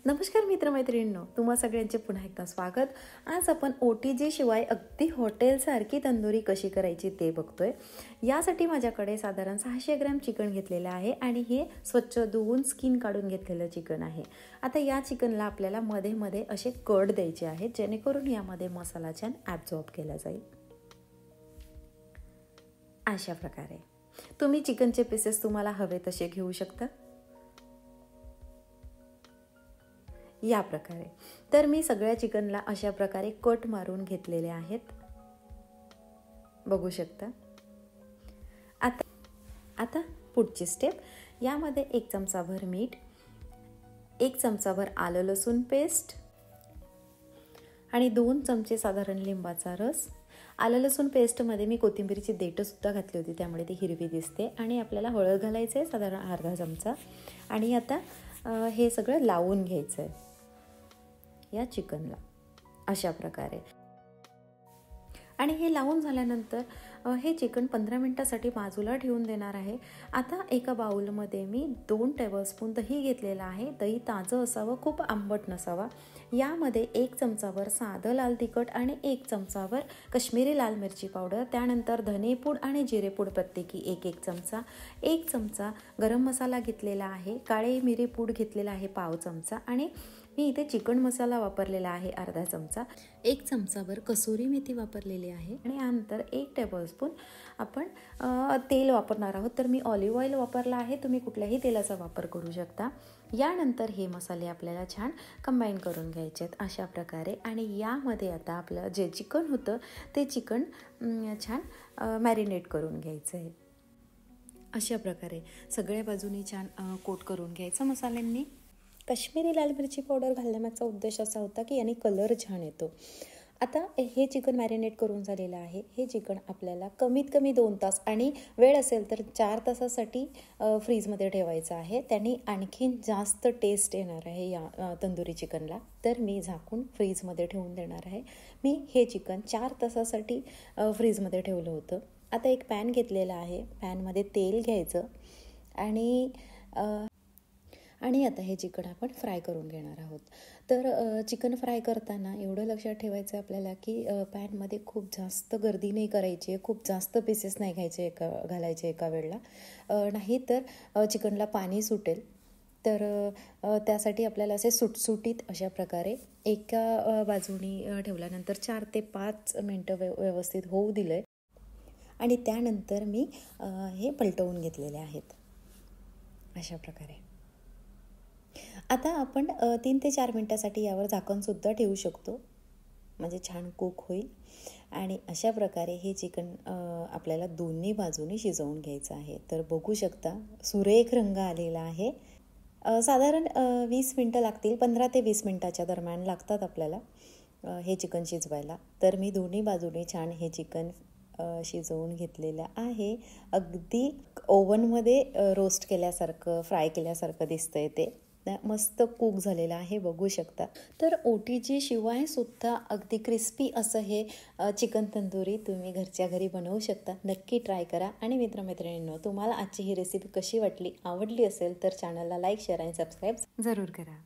नमस्कार मित्रमैत्रिणींनो, तुम्हा सगळ्यांचे पुन्हा एकदा स्वागत. आज आपण OTG शिवाय अगदी हॉटेलसारखी तंदुरी कशी करायची ते बघतोय. यासाठी माझ्याकडे साधारण 600 ग्रॅम चिकन घेतलेलं आहे आणि हे स्वच्छ धुवून स्किन काढून घेतलेलं चिकन आहे. आता या चिकनला आपल्याला मध्ये मध्ये असे कट द्यायचे आहेत, जेणेकरून यामध्ये मसाला छान ॲब्झॉर्ब केला जाईल. अशा प्रकारे तुम्ही चिकनचे पीसेस तुम्हाला हवे तसे घेऊ शकता. या प्रकारे तर मी सगळ्या चिकनला अशा प्रकारे कट मारून घेतलेले आहेत, बघू शकता. आता पुढची स्टेप, यामध्ये 1 चमचाभर मीठ, 1 चमचाभर आलं लसूण पेस्ट आणि 2 चमचे साधारण लिंबाचा रस. आलं लसूण पेस्टमध्ये मी कोथिंबीरची देठंसुद्धा घातली होती, त्यामुळे ती हिरवी दिसते. आणि आपल्याला हळद घालायचं आहे साधारण अर्धा चमचा. आणि आता हे सगळं लावून घ्यायचं आहे या चिकनला अशा प्रकारे. आणि हे लावून झाल्यानंतर हे चिकन 15 मिनिटासाठी बाजूला ठेवून देणार आहे. आता एका बाउलमध्ये मी 2 टेबलस्पून दही घेतलेला आहे. दही ताजं असावं, खूप आंबट नसावा. यामध्ये 1 चमचाभर साधं लाल तिखट आणि 1 चमचाभर कश्मीरी लाल मिरची पावडर, त्यानंतर धनेपूड आणि जिरेपूड प्रत्येकी 1-1 चमचा, 1 चमचा गरम मसाला घेतलेला आहे, काळे मिरी पूड घेतलेला आहे पाव चमचा, आणि मी इथे चिकन मसाला वापरलेला आहे अर्धा चमचा, 1 चमचाभर कसुरी मेथी वापरलेली आहे. आणि यानंतर 1 टेबलस्पून आपण तेल वापरणार आहोत. तर मी ऑलिव्ह ऑइल वापरला आहे, तुम्ही कुठल्याही तेलाचा वापर करू शकता. यानंतर हे मसाले आपल्याला छान कंबाईन करून घ्यायचे आहेत अशा प्रकारे. आणि यामध्ये आता आपलं जे चिकन होतं ते चिकन छान मॅरिनेट करून घ्यायचं आहे. अशा प्रकारे सगळ्या बाजूनी छान कोट करून घ्यायचं मसाल्यांनी. कश्मीरी लाल मिरची पावडर घालण्यामागचा उद्देश असा होता की याने कलर छान येतो. आता हे चिकन मॅरिनेट करून झालेलं आहे. हे चिकन आपल्याला कमीत कमी 2 तास आणि वेळ असेल तर 4 तासासाठी फ्रीजमध्ये ठेवायचं आहे. त्याने आणखीन जास्त टेस्ट येणार आहे या तंदुरी चिकनला. तर मी झाकून फ्रीजमध्ये ठेवून देणार आहे. मी हे चिकन 4 तासासाठी फ्रीजमध्ये ठेवलं होतं. आता एक पॅन घेतलेला आहे, पॅनमध्ये तेल घ्यायचं आणि आता हे चिकन आपण फ्राय करून घेणार आहोत. तर चिकन फ्राय करताना एवढं लक्षात ठेवायचं आहे आपल्याला की पॅनमध्ये खूप जास्त गर्दी नाही करायची आहे, खूप जास्त पीसेस नाही घालायचे एका वेळेला, नाही तर चिकनला पाणी सुटेल. तर त्यासाठी आपल्याला असे सुटसुटीत अशा प्रकारे एका बाजूनी ठेवल्यानंतर 4 ते 5 मिनटं व्यवस्थित होऊ दिलं आहे. आणि त्यानंतर मी हे पलटवून घेतलेले आहेत अशा प्रकारे. आता आपण 3 ते 4 मिनटासाठी यावर झाकणसुद्धा ठेवू शकतो, म्हणजे छान कुक होईल. आणि अशा प्रकारे हे चिकन आपल्याला दोन्ही बाजूनी शिजवून घ्यायचं आहे. तर बघू शकता सुरेख रंग आलेला आहे. साधारण 20 मिनटं लागतील, 15 ते 20 मिनटाच्या दरम्यान लागतात आपल्याला हे चिकन शिजवायला. तर मी दोन्ही बाजूने छान हे चिकन शिजवून घेतलेलं आहे. अगदी ओव्हनमध्ये रोस्ट केल्यासारखं, फ्राय केल्यासारखं दिसतंय ते. मस्त कुक झालेलं आहे, बघू शकता. तर OTG शिवाय सुद्धा अगदी क्रिस्पी असं हे चिकन तंदुरी तुम्ही घरच्या घरी बनवू शकता. नक्की ट्राय करा. आणि मित्रमैत्रिणींनो, तुम्हाला आजची ही रेसिपी कशी वाटली, आवडली असेल तर चॅनलला लाईक, शेअर आणि सबस्क्राईब जरूर करा.